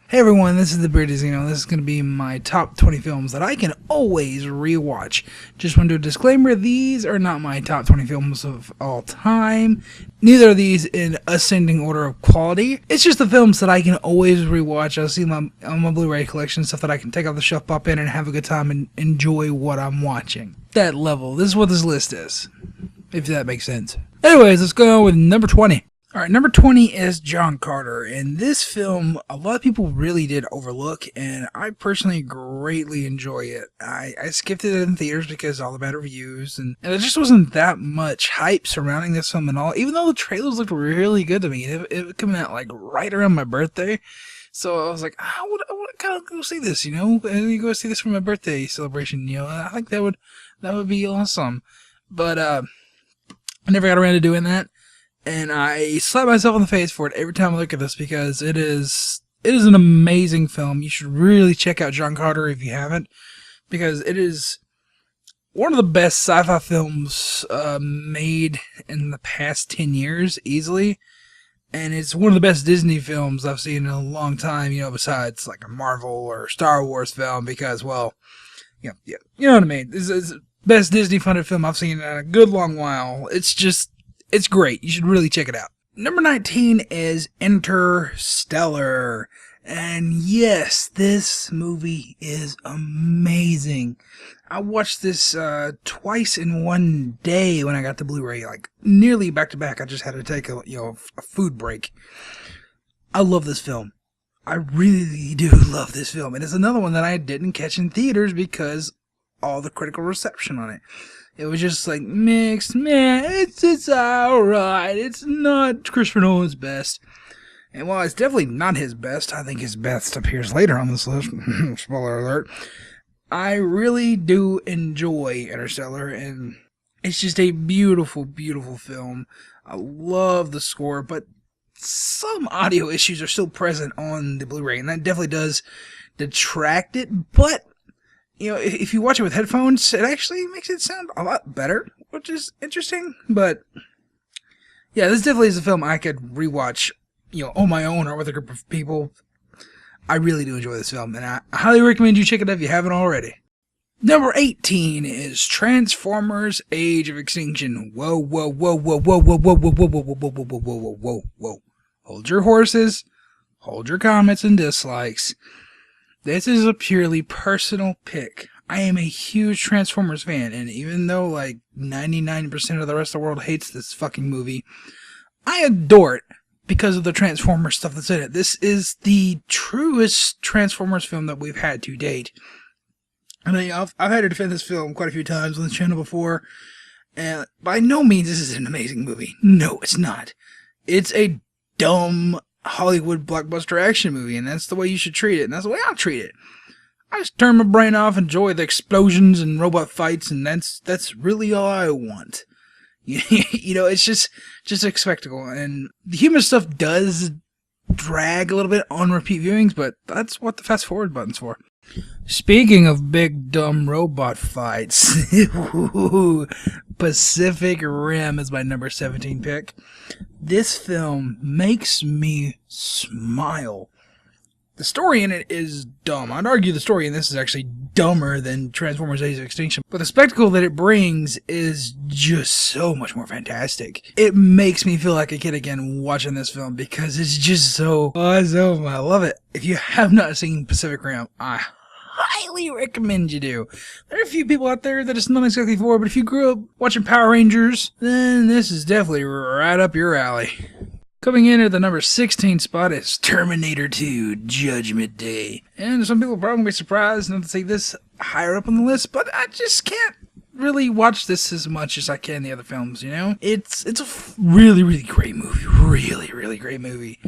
Hey everyone, this is the Bearded Zeno. This is going to be my top 20 films that I can always rewatch. Just want to do a disclaimer, these are not my top 20 films of all time. Neither are these in ascending order of quality. It's just the films that I can always rewatch. I'll see on my Blu-ray collection, stuff that I can take off the shelf, pop in, and have a good time and enjoy what I'm watching. That level. This is what this list is, if that makes sense. Anyways, let's go with number 20. Alright, number 20 is John Carter, and this film, a lot of people really did overlook, and I personally greatly enjoy it. I skipped it in theaters because of all the bad reviews, and there just wasn't that much hype surrounding this film at all, even though the trailers looked really good to me. It coming out like right around my birthday, so I was like, I would kind of go see this, you know, and you go see this for my birthday celebration, you know. I think that would be awesome, but I never got around to doing that. And I slap myself in the face for it every time I look at this because it is an amazing film. You should really check out John Carter if you haven't, because it is one of the best sci-fi films made in the past 10 years, easily. And it's one of the best Disney films I've seen in a long time, you know, besides like a Marvel or Star Wars film, because, well, you know what I mean. This is the best Disney-funded film I've seen in a good long while. It's great. You should really check it out. Number 19 is Interstellar. And yes, this movie is amazing. I watched this twice in one day when I got the Blu-ray, like nearly back to back. I just had to take a food break. I love this film. I really do love this film. And it's another one that I didn't catch in theaters because all the critical reception on it. It was just like mixed, man. It's alright. It's not Christopher Nolan's best. And while it's definitely not his best, I think his best appears later on this list. Spoiler alert. I really do enjoy Interstellar, and it's just a beautiful, beautiful film. I love the score, but some audio issues are still present on the Blu-ray, and that definitely does detract it, but you know, if you watch it with headphones, it actually makes it sound a lot better, which is interesting. But yeah, this definitely is a film I could rewatch, you know, on my own or with a group of people. I really do enjoy this film, and I highly recommend you check it out if you haven't already. Number 18 is Transformers: Age of Extinction. Whoa, whoa, whoa, whoa, whoa, whoa, whoa, whoa, whoa, whoa, whoa, whoa, whoa, whoa, whoa, whoa, whoa. Hold your horses, hold your comments and dislikes. This is a purely personal pick. I am a huge Transformers fan, and even though like 99% of the rest of the world hates this fucking movie, I adore it because of the Transformers stuff that's in it. This is the truest Transformers film that we've had to date. And I've had to defend this film quite a few times on this channel before, and by no means this is an amazing movie. No, it's not. It's a dumb Hollywood blockbuster action movie, and that's the way you should treat it, and that's the way I'll treat it. I just turn my brain off, enjoy the explosions and robot fights, and that's really all I want. You know, it's just a spectacle, and the human stuff does drag a little bit on repeat viewings, but that's what the fast forward button's for. Speaking of big dumb robot fights, Pacific Rim is my number 17 pick. This film makes me smile. The story in it is dumb. I'd argue the story in this is actually dumber than Transformers: Age of Extinction, but the spectacle that it brings is just so much more fantastic. It makes me feel like a kid again watching this film because it's just so awesome. I love it. If you have not seen Pacific Rim, I highly recommend you do. There are a few people out there that it's not exactly for, but if you grew up watching Power Rangers, then this is definitely right up your alley. Coming in at the number 16 spot is Terminator 2 Judgment Day. And some people will probably be surprised not to see this higher up on the list, but I just can't really watch this as much as I can the other films, you know? It's a really, really great movie. Really, really great movie.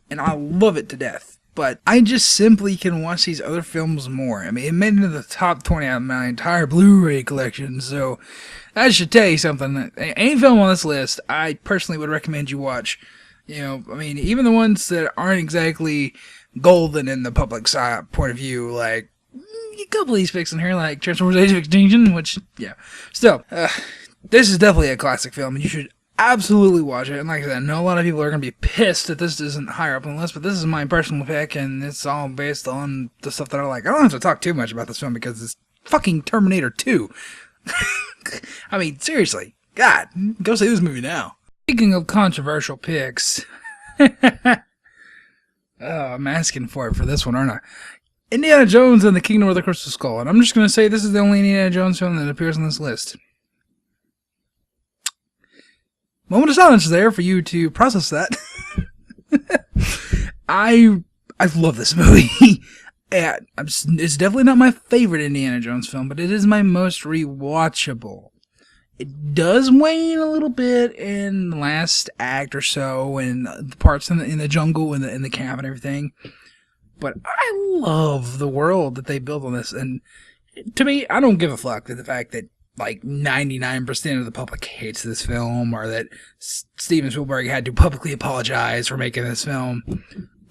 And I love it to death. But I just simply can watch these other films more. I mean, it made it into the top 20 out of my entire Blu-ray collection, so that should tell you something. Any film on this list, I personally would recommend you watch. You know, I mean, even the ones that aren't exactly golden in the public point of view, like a couple of these picks in here, like Transformers: Age of Extinction, which, yeah. Still, this is definitely a classic film, and you should absolutely watch it. And like I said, I know a lot of people are going to be pissed that this isn't higher up on the list, but this is my personal pick, and it's all based on the stuff that I like. I don't have to talk too much about this film because it's fucking Terminator 2. I mean, seriously. God, go see this movie now. Speaking of controversial picks, I'm asking for it for this one, aren't I? Indiana Jones and the Kingdom of the Crystal Skull. And I'm just going to say this is the only Indiana Jones film that appears on this list. Moment of silence there for you to process that. I love this movie. It's definitely not my favorite Indiana Jones film, but it is my most rewatchable. It does wane a little bit in the last act or so, and the parts in the jungle and in the camp and everything. But I love the world that they built on this, and to me, I don't give a fuck that the fact that like 99% of the public hates this film, or that Steven Spielberg had to publicly apologize for making this film.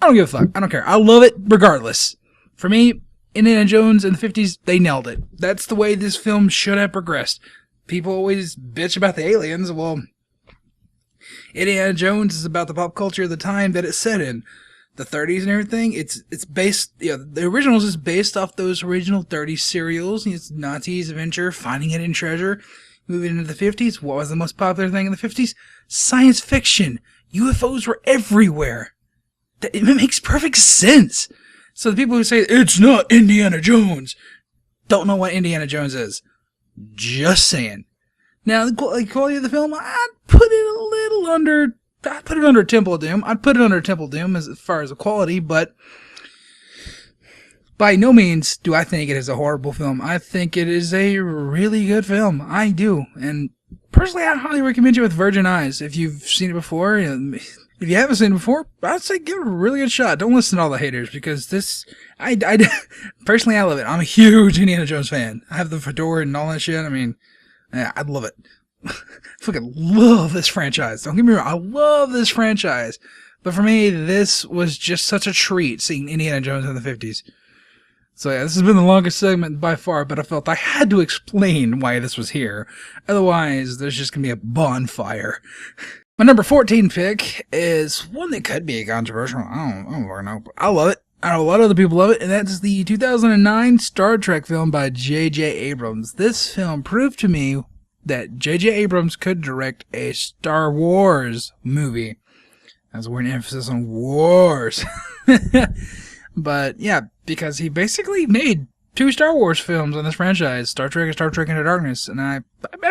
I don't give a fuck. I don't care. I love it regardless. For me, Indiana Jones in the 50s, they nailed it. That's the way this film should have progressed. People always bitch about the aliens. Well, Indiana Jones is about the pop culture of the time that it's set in. The 30s and everything, it's based, the originals is based off those original 30s serials. It's Nazis, adventure, finding hidden treasure. Moving into the 50s, what was the most popular thing in the 50s? Science fiction. UFOs were everywhere. It makes perfect sense. So the people who say, it's not Indiana Jones, don't know what Indiana Jones is. Just saying. Now, the quality of the film, I'd put it a little under... I'd put it under Temple of Doom. I'd put it under Temple of Doom as far as the quality, but by no means do I think it is a horrible film. I think it is a really good film. I do. And personally, I highly recommend you with Virgin Eyes. If you've seen it before, if you haven't seen it before, I'd say give it a really good shot. Don't listen to all the haters, because this, personally, I love it. I'm a huge Indiana Jones fan. I have the fedora and all that shit. I mean, yeah, I love it. I fucking love this franchise. Don't get me wrong, I love this franchise. But for me, this was just such a treat seeing Indiana Jones in the 50s. So yeah, this has been the longest segment by far, but I felt I had to explain why this was here. Otherwise, there's just going to be a bonfire. My number 14 pick is one that could be controversial. I don't know, but I love it. I know a lot of other people love it, and that's the 2009 Star Trek film by J.J. Abrams. This film proved to me that J.J. Abrams could direct a Star Wars movie. As we're an emphasis on wars. But yeah, because he basically made 2 Star Wars films on this franchise, Star Trek and Star Trek Into Darkness. And I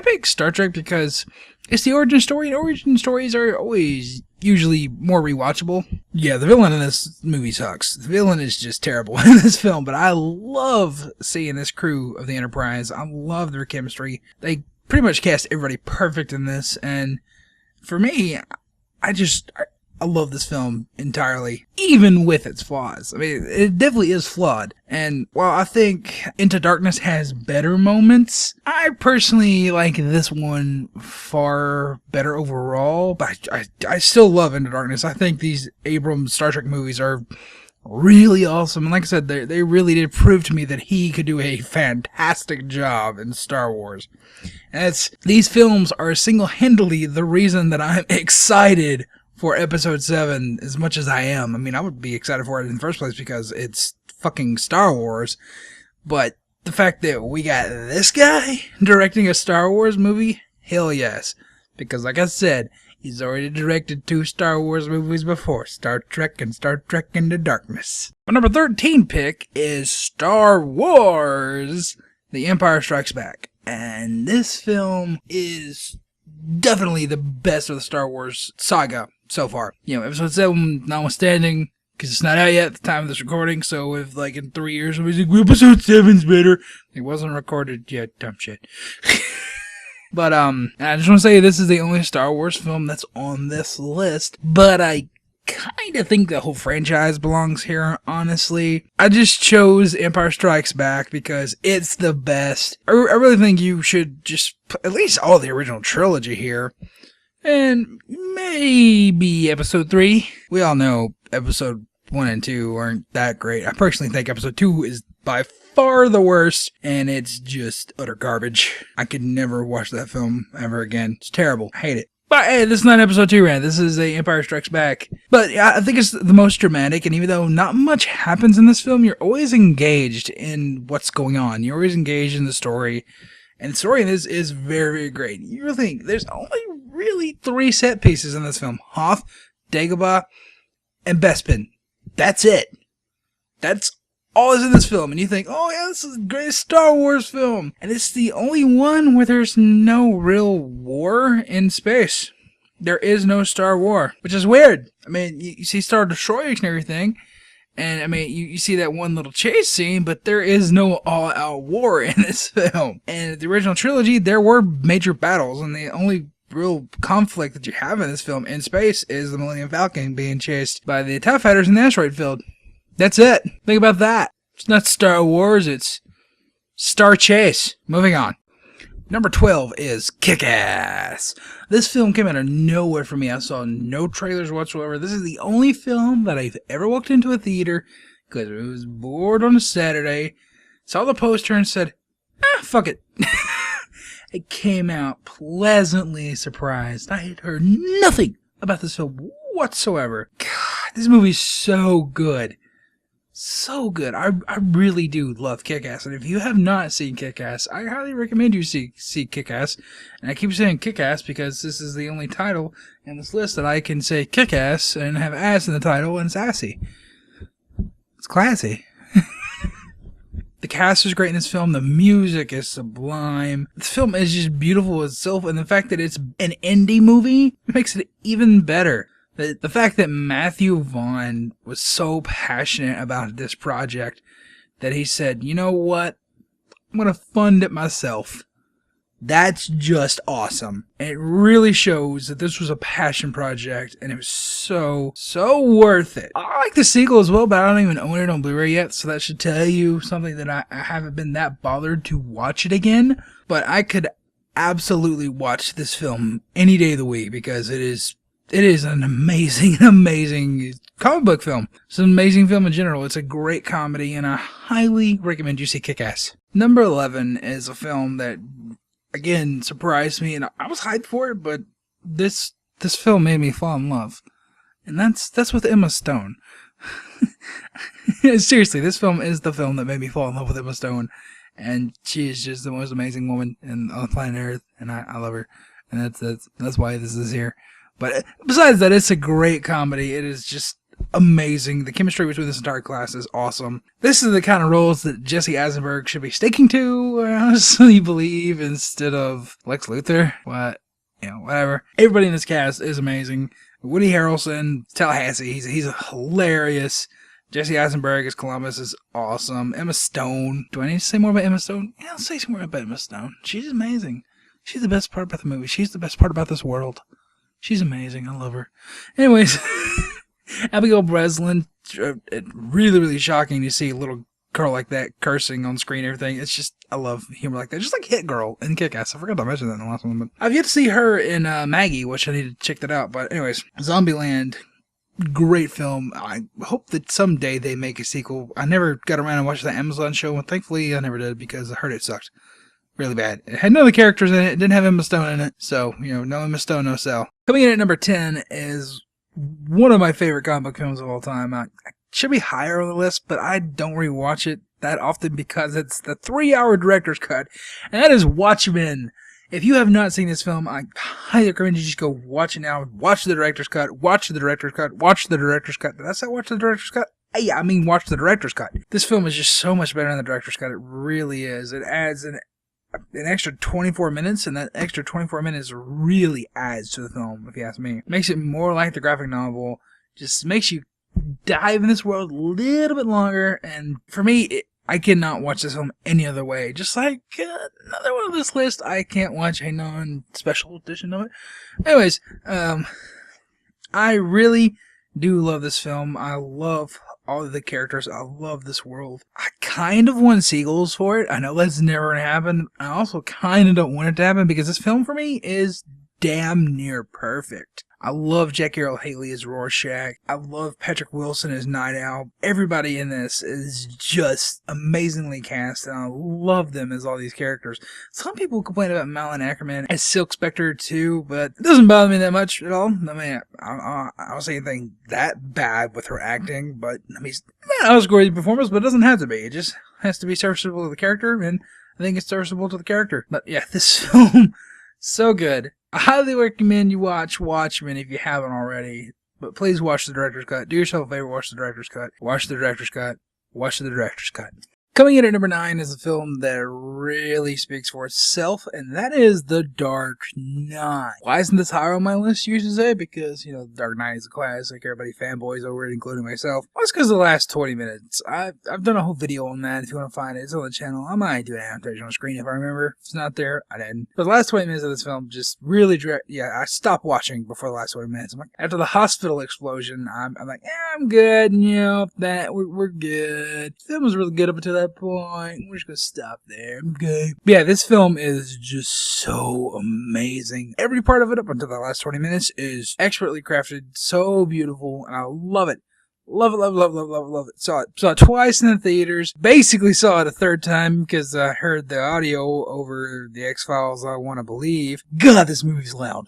pick Star Trek because it's the origin story, and origin stories are always usually more rewatchable. Yeah, the villain in this movie sucks. The villain is just terrible in this film, but I love seeing this crew of the Enterprise. I love their chemistry. They pretty much cast everybody perfect in this, and for me, I love this film entirely, even with its flaws. I mean, it definitely is flawed, and while I think Into Darkness has better moments, I personally like this one far better overall, but I still love Into Darkness. I think these Abrams Star Trek movies are really awesome, and like I said, they really did prove to me that he could do a fantastic job in Star Wars. And these films are single-handedly the reason that I'm excited for Episode 7 as much as I am. I mean, I would be excited for it in the first place because it's fucking Star Wars, but the fact that we got this guy directing a Star Wars movie, hell yes. Because like I said, he's already directed 2 Star Wars movies before, Star Trek and Star Trek Into Darkness. My number 13 pick is Star Wars: The Empire Strikes Back. And this film is definitely the best of the Star Wars saga so far. You know, Episode 7 notwithstanding, because it's not out yet at the time of this recording, so if like in 3 years somebody's like, Episode 7's better, it wasn't recorded yet, dumb shit. But I just want to say this is the only Star Wars film that's on this list, but I kind of think the whole franchise belongs here, honestly. I just chose Empire Strikes Back because it's the best. I really think you should just put at least all the original trilogy here. And maybe Episode 3. We all know Episode 1 and 2 aren't that great. I personally think Episode 2 is by far the worst, and it's just utter garbage. I could never watch that film ever again. It's terrible. I hate it. But hey, this is not episode 2 rant. This is a Empire Strikes Back. But yeah, I think it's the most dramatic, and even though not much happens in this film, you're always engaged in what's going on. You're always engaged in the story. And the story in this is very, very great. You really think there's only really 3 set pieces in this film. Hoth, Dagobah, and Bespin. That's it. That's all is in this film. And you think, oh yeah, this is the greatest Star Wars film. And it's the only one where there's no real war in space. There is no Star War, which is weird. I mean, you see Star Destroyers and everything. And I mean, you see that one little chase scene, but there is no all-out war in this film. And the original trilogy, there were major battles, and the only real conflict that you have in this film in space is the Millennium Falcon being chased by the TIE fighters in the asteroid field. That's it. Think about that. It's not Star Wars, it's Star Chase. Moving on. Number 12 is Kick-Ass. This film came out of nowhere for me. I saw no trailers whatsoever. This is the only film that I've ever walked into a theater because I was bored on a Saturday, saw the poster and said, fuck it. I came out pleasantly surprised. I had heard nothing about this film whatsoever. God, this movie's so good. So good. I really do love Kick-Ass. And if you have not seen Kick-Ass, I highly recommend you see Kick-Ass. And I keep saying Kick-Ass because this is the only title in this list that I can say Kick-Ass and have ass in the title and sassy. It's classy. The cast is great in this film. The music is sublime. This film is just beautiful itself. And the fact that it's an indie movie makes it even better. The fact that Matthew Vaughn was so passionate about this project that he said, you know what, I'm going to fund it myself. That's just awesome. And it really shows that this was a passion project and it was so worth it. I like the sequel as well, but I don't even own it on Blu-ray yet, so that should tell you something that I haven't been that bothered to watch it again. But I could absolutely watch this film any day of the week because it is an amazing comic book film. It's an amazing film in general. It's a great comedy, and I highly recommend you see Kick-Ass. Number 11 is a film that, again, surprised me, and I was hyped for it, but this film made me fall in love. And that's with Emma Stone. Seriously, this film is the film that made me fall in love with Emma Stone, and she is just the most amazing woman on the planet Earth, and I love her, and that's why this is here. But besides that, it's a great comedy. It is just amazing. The chemistry between this entire class is awesome. This is the kind of roles that Jesse Eisenberg should be sticking to, I honestly believe, instead of Lex Luthor. Whatever. Everybody in this cast is amazing. Woody Harrelson, Tallahassee, he's hilarious. Jesse Eisenberg as Columbus is awesome. Emma Stone. Do I need to say more about Emma Stone? Yeah, I'll say some more about Emma Stone. She's amazing. She's the best part about the movie. She's the best part about this world. She's amazing. I love her. Anyways, Abigail Breslin, really, really shocking to see a little girl like that cursing on screen and everything. It's just, I love humor like that. Just like Hit Girl in Kick-Ass. I forgot to mention that in the last one, but I've yet to see her in Maggie, which I need to check that out. But anyways, Zombieland, great film. I hope that someday they make a sequel. I never got around to watching the Amazon show, and thankfully I never did because I heard it sucked. Really bad. It had none of the characters in it. It didn't have Emma Stone in it. So, no Emma Stone, no sell. Coming in at number 10 is one of my favorite comic book films of all time. It should be higher on the list, but I don't rewatch it that often because it's the 3-hour director's cut. And that is Watchmen. If you have not seen this film, I highly recommend you just go watch it now. Watch the director's cut. Watch the director's cut. Watch the director's cut. Did I say watch the director's cut? Yeah, I mean watch the director's cut. This film is just so much better than the director's cut. It really is. It adds an extra 24 minutes, and that extra 24 minutes really adds to the film, if you ask me. It makes it more like the graphic novel, just makes you dive in this world a little bit longer, and for me, I cannot watch this film any other way. Just like another one on this list, I can't watch a non-special edition of it. Anyways, I really do love this film. I love all of the characters. I love this world. I kind of want sequels for it. I know that's never going to happen. I also kind of don't want it to happen because this film for me is damn near perfect. I love Jackie Earle Haley as Rorschach. I love Patrick Wilson as Night Owl. Everybody in this is just amazingly cast, and I love them as all these characters. Some people complain about Malin Ackerman as Silk Spectre too, but it doesn't bother me that much at all. I mean, I don't say anything that bad with her acting, but I mean, it's not a great performance, but it doesn't have to be. It just has to be serviceable to the character, and I think it's serviceable to the character. But yeah, this film, so good. I highly recommend you watch Watchmen if you haven't already, but please watch the director's cut. Do yourself a favor, watch the director's cut. Watch the director's cut. Watch the director's cut. Coming in at number 9 is a film that really speaks for itself, and that is The Dark Knight. Why isn't this higher on my list, you should say? Because, The Dark Knight is a classic. Everybody fanboys over it, including myself. Well, it's because of the last 20 minutes. I've done a whole video on that. If you want to find it, it's on the channel. I might do an annotation on the screen if I remember. If it's not there, I didn't. But the last 20 minutes of this film just really I stopped watching before the last 20 minutes. I'm like, after the hospital explosion, I'm like, I'm good. We're good. The film was really good up until that point. We're just gonna stop there. Okay. But yeah, this film is just so amazing. Every part of it up until the last 20 minutes is expertly crafted, so beautiful, and I love it. Love it, love it, love it, love it, love it, love it. Saw it twice in the theaters. Basically saw it a third time because I heard the audio over the X-Files, I Want to Believe. God, this movie's loud.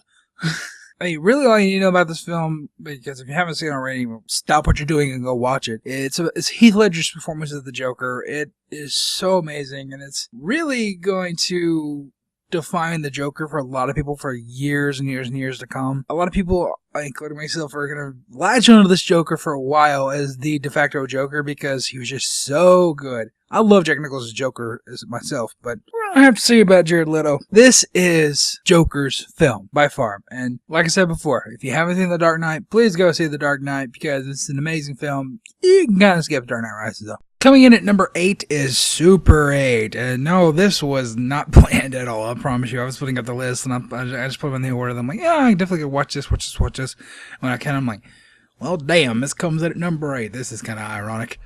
I mean, really all you need to know about this film, because if you haven't seen it already, stop what you're doing and go watch it. It's Heath Ledger's performance as the Joker. It is so amazing, and it's really going to define the Joker for a lot of people for years and years and years to come. A lot of people, including myself, are going to latch onto this Joker for a while as the de facto Joker because he was just so good. I love Jack Nicholson's Joker as myself, but I have to say about Jared Leto. This is Joker's film, by far. And like I said before, if you haven't seen The Dark Knight, please go see The Dark Knight because it's an amazing film. You can kind of skip Dark Knight Rises, though. Coming in at number 8 is Super 8. And no, this was not planned at all, I promise you. I was putting up the list, and I just put them in the order. I'm like, yeah, I definitely could watch this. When I can, I'm like, well, damn, this comes in at number 8. This is kind of ironic.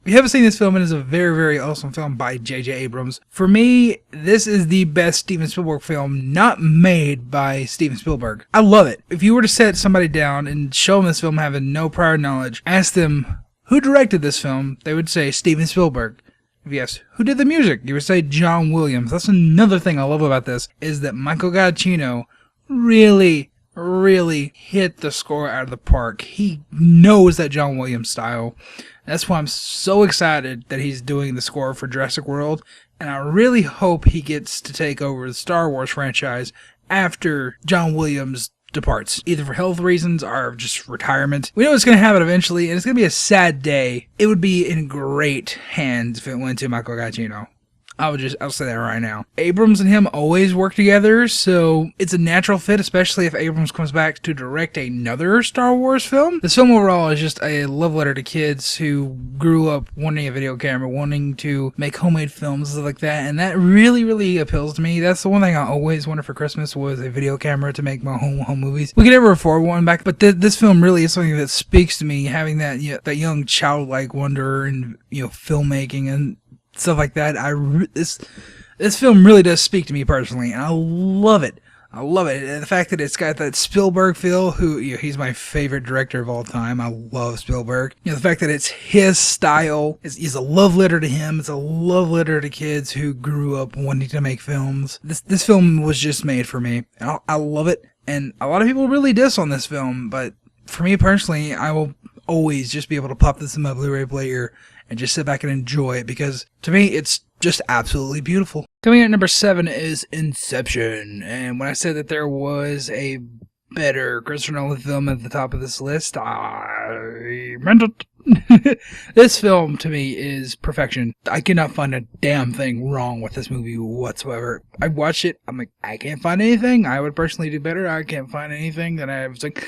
If you haven't seen this film, it is a very, very awesome film by J.J. Abrams. For me, this is the best Steven Spielberg film not made by Steven Spielberg. I love it. If you were to set somebody down and show them this film having no prior knowledge, ask them who directed this film, they would say Steven Spielberg. If you ask who did the music, you would say John Williams. That's another thing I love about this, is that Michael Giacchino really hit the score out of the park. He knows that John Williams style. That's why I'm so excited that he's doing the score for Jurassic World, and I really hope he gets to take over the Star Wars franchise after John Williams departs, either for health reasons or just retirement. We know it's going to happen eventually, and it's going to be a sad day. It would be in great hands if it went to Michael Giacchino. I'll say that right now. Abrams and him always work together, so it's a natural fit, especially if Abrams comes back to direct another Star Wars film. This film overall is just a love letter to kids who grew up wanting a video camera, wanting to make homemade films, stuff like that, and that really appeals to me. That's the one thing I always wanted for Christmas was a video camera to make my home movies. We could never afford one back, but this film really is something that speaks to me, having that young childlike wonder and filmmaking and stuff like that. This film really does speak to me personally, and I love it. I love it. And the fact that it's got that Spielberg feel, who he's my favorite director of all time. I love Spielberg. The fact that it's his style is a love letter to him. It's a love letter to kids who grew up wanting to make films. This film was just made for me. I love it, and a lot of people really diss on this film, but for me personally, I will always just be able to pop this in my Blu-ray player and just sit back and enjoy it, because to me it's just absolutely beautiful. Coming in at number 7 is Inception, and when I said that there was a better Christopher Nolan film at the top of this list, I meant it. This film to me is perfection. I cannot find a damn thing wrong with this movie whatsoever. I watched it, I'm like, I can't find anything I would personally do better. I can't find anything that I was like,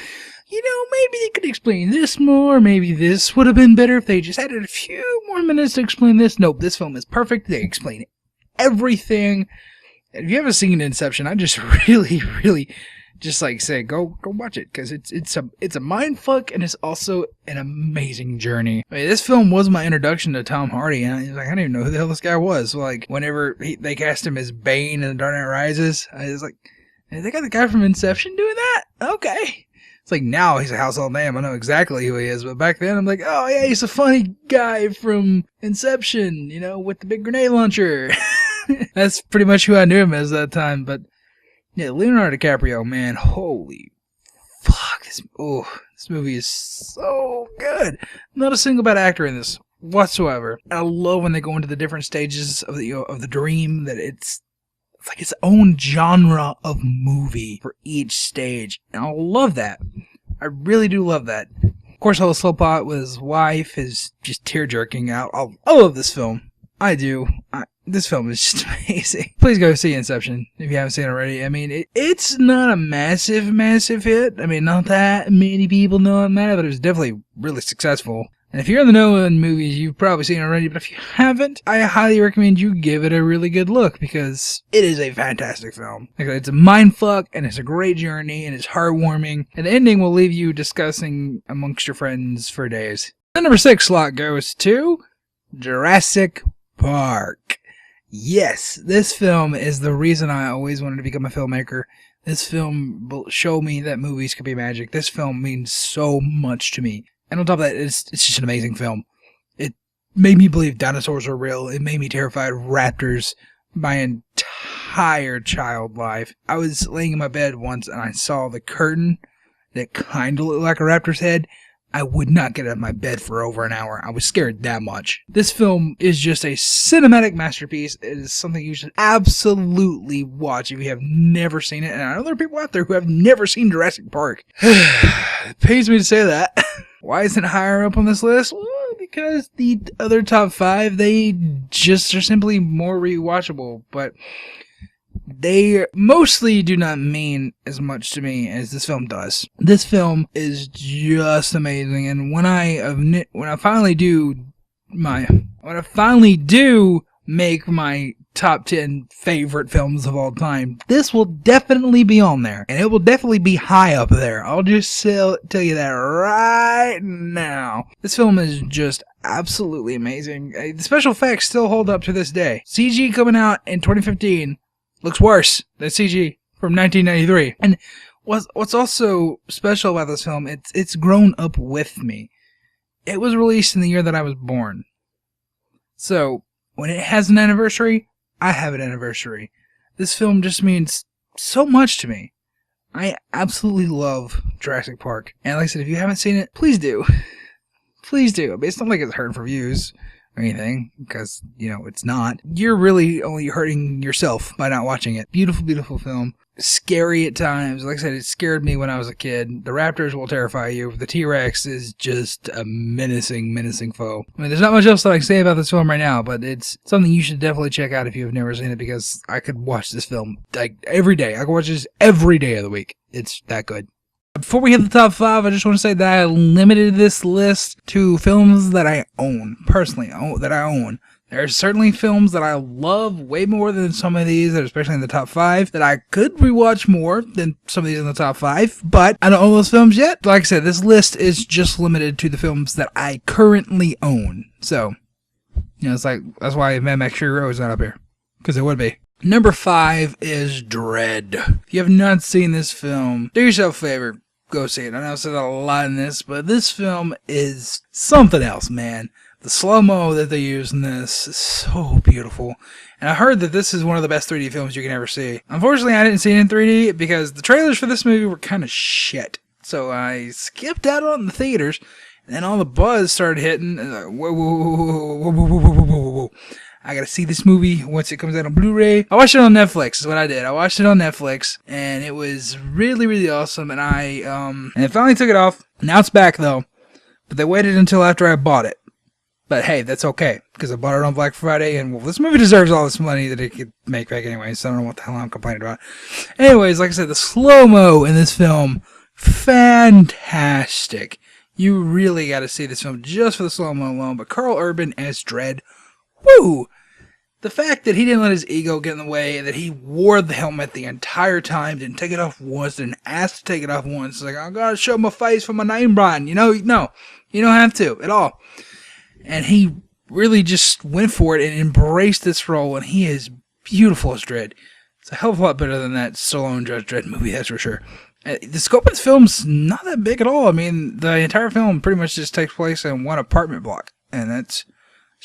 maybe they could explain this more. Maybe this would have been better if they just added a few more minutes to explain this. Nope, this film is perfect. They explain everything. If you haven't seen Inception, I just really just say go watch it, because it's a mind fuck, and it's also an amazing journey. I mean, this film was my introduction to Tom Hardy, and I didn't even know who the hell this guy was. So whenever they cast him as Bane in The Dark Knight Rises, I was like, And they got the guy from Inception doing that? Okay. It's like now he's a household name. I know exactly who he is. But back then I'm like, oh yeah, he's a funny guy from Inception, you know, with the big grenade launcher. That's pretty much who I knew him as that time. But yeah, Leonardo DiCaprio, man, holy fuck. This movie is so good. Not a single bad actor in this whatsoever. And I love when they go into the different stages of the dream, that it's like its own genre of movie for each stage. And I love that. I really do love that. Of course, all the slow plot with his wife is just tear-jerking out. I love this film. I do. This film is just amazing. Please go see Inception if you haven't seen it already. I mean, it's not a massive hit. I mean, not that many people know it, but it was definitely really successful. And if you're in the know in movies, you've probably seen it already, but if you haven't, I highly recommend you give it a really good look, because it is a fantastic film. It's a mindfuck, and it's a great journey, and it's heartwarming, and the ending will leave you discussing amongst your friends for days. The number 6 slot goes to Jurassic Park. Yes, this film is the reason I always wanted to become a filmmaker. This film showed me that movies could be magic. This film means so much to me. And on top of that, it's just an amazing film. It made me believe dinosaurs are real. It made me terrified of raptors my entire child life. I was laying in my bed once and I saw the curtain that kind of looked like a raptor's head. I would not get out of my bed for over an hour. I was scared that much. This film is just a cinematic masterpiece. It is something you should absolutely watch if you have never seen it. And I know there are people out there who have never seen Jurassic Park. It pains me to say that. Why isn't it higher up on this list? Well, because the other top 5, they just are simply more rewatchable. But they mostly do not mean as much to me as this film does. This film is just amazing, and when I finally do make my top 10 favorite films of all time, this will definitely be on there, and it will definitely be high up there. I'll just tell you that right now. This film is just absolutely amazing. The special effects still hold up to this day. CG coming out in 2015 looks worse than CG from 1993. And what's also special about this film, it's grown up with me. It was released in the year that I was born. So, when it has an anniversary, I have an anniversary. This film just means so much to me. I absolutely love Jurassic Park. And like I said, if you haven't seen it, please do. Please do. It's not like it's hurting for views or anything, because, you know, it's not. You're really only hurting yourself by not watching it. Beautiful, beautiful film. Scary at times. Like I said, it scared me when I was a kid. The raptors will terrify you. The T-Rex is just a menacing foe. I mean, there's not much else that I can say about this film right now, but it's something you should definitely check out if you've never seen it, because I could watch this film like every day. I could watch this every day of the week. It's that good. Before we hit the top 5, I just want to say that I limited this list to films that I own, personally, that I own. There are certainly films that I love way more than some of these, that are especially in the top 5, that I could rewatch more than some of these in the top 5, but I don't own those films yet. Like I said, this list is just limited to the films that I currently own. So, you know, it's like, that's why Mad Max Fury Road is not up here, because it would be. Number 5 is Dread. If you have not seen this film, do yourself a favor, go see it. I know I said a lot in this, but this film is something else, man. The slow-mo that they use in this is so beautiful. And I heard that this is one of the best 3D films you can ever see. Unfortunately, I didn't see it in 3D because the trailers for this movie were kind of shit. So I skipped out on the theaters, and then all the buzz started hitting. And like, whoa. I gotta see this movie once it comes out on Blu-ray. I watched it on Netflix, is what I did. I watched it on Netflix, and it was really, really awesome. And and it finally took it off. Now it's back, though. But they waited until after I bought it. But hey, that's okay, because I bought it on Black Friday, and well, this movie deserves all this money that it could make back anyway, so I don't know what the hell I'm complaining about. Anyways, like I said, the slow-mo in this film, fantastic. You really got to see this film just for the slow-mo alone, but Carl Urban as Dredd, woo! The fact that he didn't let his ego get in the way, and that he wore the helmet the entire time, didn't take it off once, didn't ask to take it off once, it's like, I gotta show my face for my name brand, you know? No, you don't have to, at all. And he really just went for it and embraced this role, and he is beautiful as Dredd. It's a hell of a lot better than that Stallone Judge Dredd movie, that's for sure. The scope of the film's not that big at all. I mean, the entire film pretty much just takes place in one apartment block. And it's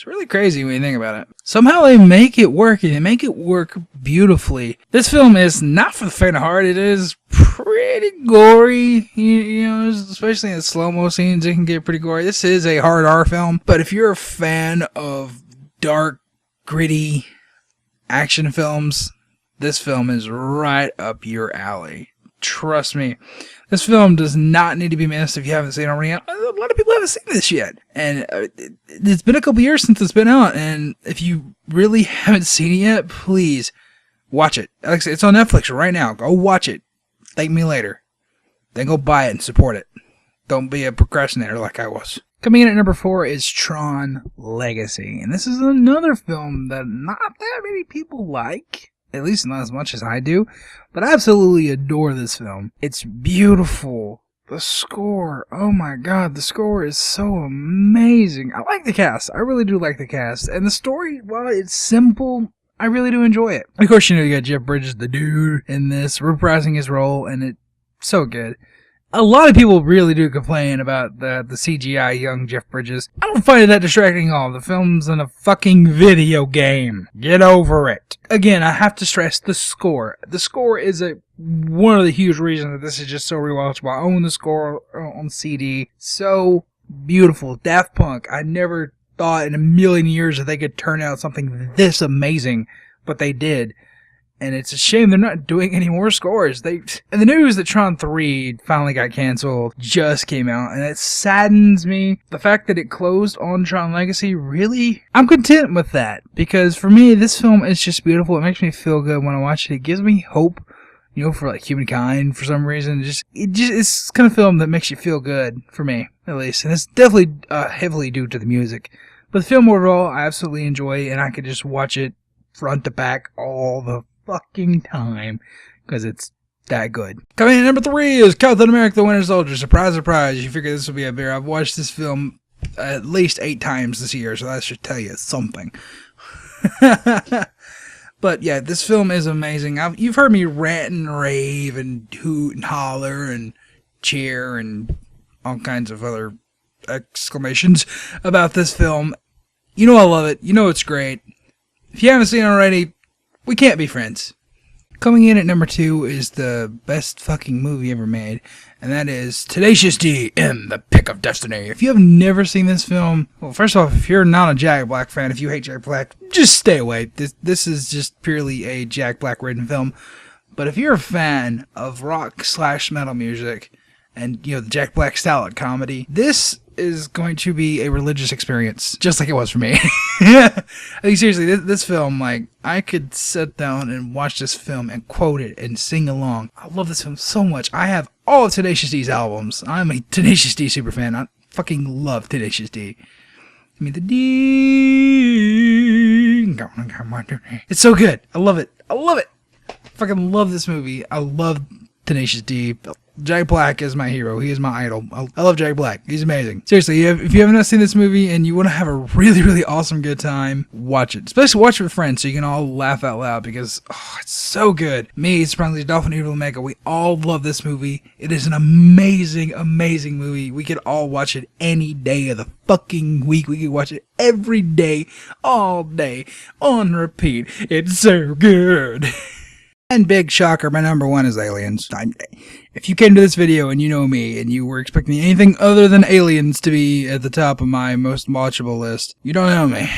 really crazy when you think about it. Somehow they make it work, and they make it work beautifully. This film is not for the faint of heart. It is pretty gory. You know, especially in the slow-mo scenes, it can get pretty gory. This is a hard R film. But if you're a fan of dark, gritty action films, this film is right up your alley. Trust me. This film does not need to be missed if you haven't seen it already. A lot of people haven't seen this yet. And it's been a couple years since it's been out. And if you really haven't seen it yet, please watch it. Like I said, it's on Netflix right now. Go watch it. Thank me later. Then go buy it and support it. Don't be a procrastinator like I was. Coming in at number 4 is Tron Legacy. And this is another film that not that many people like. At least not as much as I do. But I absolutely adore this film. It's beautiful. The score. Oh my god, the score is so amazing. I like the cast. I really do like the cast. And the story, while it's simple, I really do enjoy it. Of course, you know, you got Jeff Bridges, the dude, in this, reprising his role, and it's so good. A lot of people really do complain about the CGI young Jeff Bridges. I don't find it that distracting at all. The film's in a fucking video game. Get over it. Again, I have to stress the score. The score is one of the huge reasons that this is just so rewatchable. I own the score on CD. So beautiful. Daft Punk. I never thought in a million years that they could turn out something this amazing, but they did. And it's a shame they're not doing any more scores. And the news that Tron 3 finally got canceled just came out, and it saddens me. The fact that it closed on Tron Legacy, really, I'm content with that. Because for me, this film is just beautiful. It makes me feel good when I watch it. It gives me hope, you know, for like humankind for some reason. It's the kind of film that makes you feel good, for me, at least. And it's definitely heavily due to the music. But the film overall, I absolutely enjoy, and I could just watch it front to back all the fucking time because it's that good. Coming in at number 3 is Captain America the Winter Soldier. Surprise, surprise. You figure this will be a bear. I've watched this film at least 8 times this year, so that should tell you something. But yeah, this film is amazing. You've heard me rant and rave and hoot and holler and cheer and all kinds of other exclamations about this film. You know I love it. You know it's great. If you haven't seen it already, we can't be friends. Coming in at number 2 is the best fucking movie ever made, and that is Tenacious D in The Pick of Destiny. If you have never seen this film, well, first off, if you're not a Jack Black fan, if you hate Jack Black, just stay away. This is just purely a Jack Black written film. But if you're a fan of rock/metal music, and you know the Jack Black style of comedy, this is going to be a religious experience, just like it was for me. I think seriously, this film, like, I could sit down and watch this film and quote it and sing along. I love this film so much. I have all of Tenacious D's albums. I'm a Tenacious D superfan. I fucking love Tenacious D. I mean, the D. It's so good. I love it. I love it. I fucking love this movie. I love Tenacious D. Jack Black is my hero. He is my idol. I love Jack Black. He's amazing. Seriously, if you haven't seen this movie and you want to have a really, really awesome good time, watch it. Especially watch it with friends so you can all laugh out loud because it's so good. Me, Sprungly, Dolphin Evil Omega, we all love this movie. It is an amazing, amazing movie. We could all watch it any day of the fucking week. We could watch it every day, all day, on repeat. It's so good. And big shocker, my number 1 is Aliens. If you came to this video and you know me and you were expecting anything other than Aliens to be at the top of my most watchable list, you don't know me.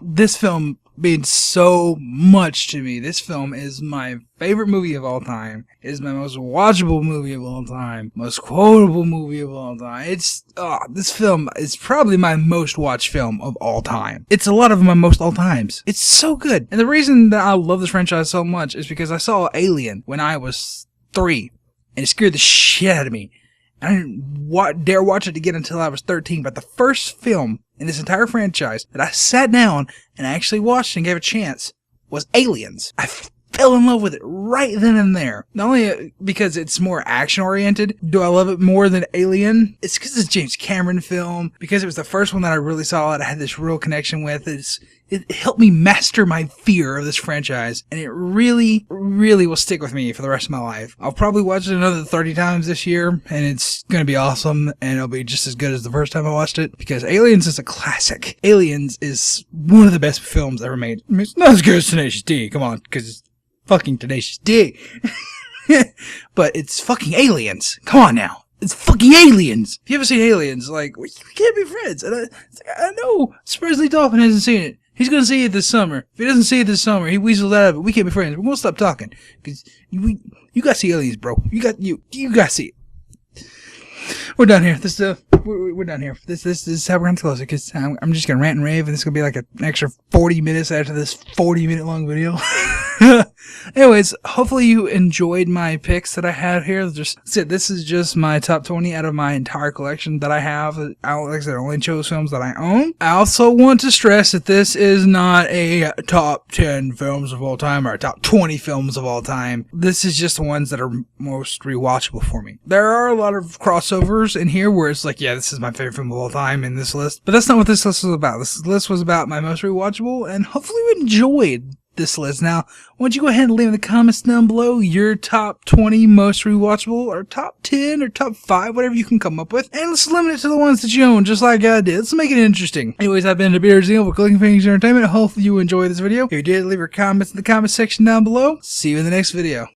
This film means so much to me. This film is my favorite movie of all time. It is my most watchable movie of all time. Most quotable movie of all time. This film is probably my most watched film of all time. It's a lot of my most all times. It's so good. And the reason that I love this franchise so much is because I saw Alien when I was 3. And it scared the shit out of me. I didn't dare watch it again until I was 13. But the first film in this entire franchise that I sat down and actually watched and gave a chance was Aliens. I fell in love with it right then and there. Not only because it's more action-oriented, do I love it more than Alien? It's because it's a James Cameron film, because it was the first one that I really saw it, I had this real connection with. It helped me master my fear of this franchise, and it really, really will stick with me for the rest of my life. I'll probably watch it another 30 times this year, and it's going to be awesome, and it'll be just as good as the first time I watched it, because Aliens is a classic. Aliens is one of the best films ever made. I mean, it's not as good as Tenacious D, come on, because it's fucking Tenacious D. But it's fucking Aliens. Come on now. It's fucking Aliens. If you haven't seen Aliens, like, we can't be friends. And I know Spresley Dolphin hasn't seen it. He's going to see it this summer. If he doesn't see it this summer, he weasels out of it. We can't be friends. We're going to stop talking. Because you got to see Aliens, bro. You got to see it. We're done here. We're done here. This is how we're going to close it, because I'm just going to rant and rave, and this is going to be like an extra 40 minutes after this 40-minute long video. Anyways, hopefully you enjoyed my picks that I had here. This is just my top 20 out of my entire collection that I have. Like I said, I only chose films that I own. I also want to stress that this is not a top 10 films of all time or a top 20 films of all time. This is just the ones that are most rewatchable for me. There are a lot of crossovers in here where it's like, yeah, this is my favorite film of all time in this list. But that's not what this list was about. This list was about my most rewatchable, and hopefully you enjoyed this list. Now, why don't you go ahead and leave in the comments down below your top 20 most rewatchable, or top 10, or top 5, whatever you can come up with. And let's limit it to the ones that you own, just like I did. Let's make it interesting. Anyways, I've been Beer Zeal for Clicking Fingers Entertainment. I hope you enjoyed this video. If you did, leave your comments in the comment section down below. See you in the next video.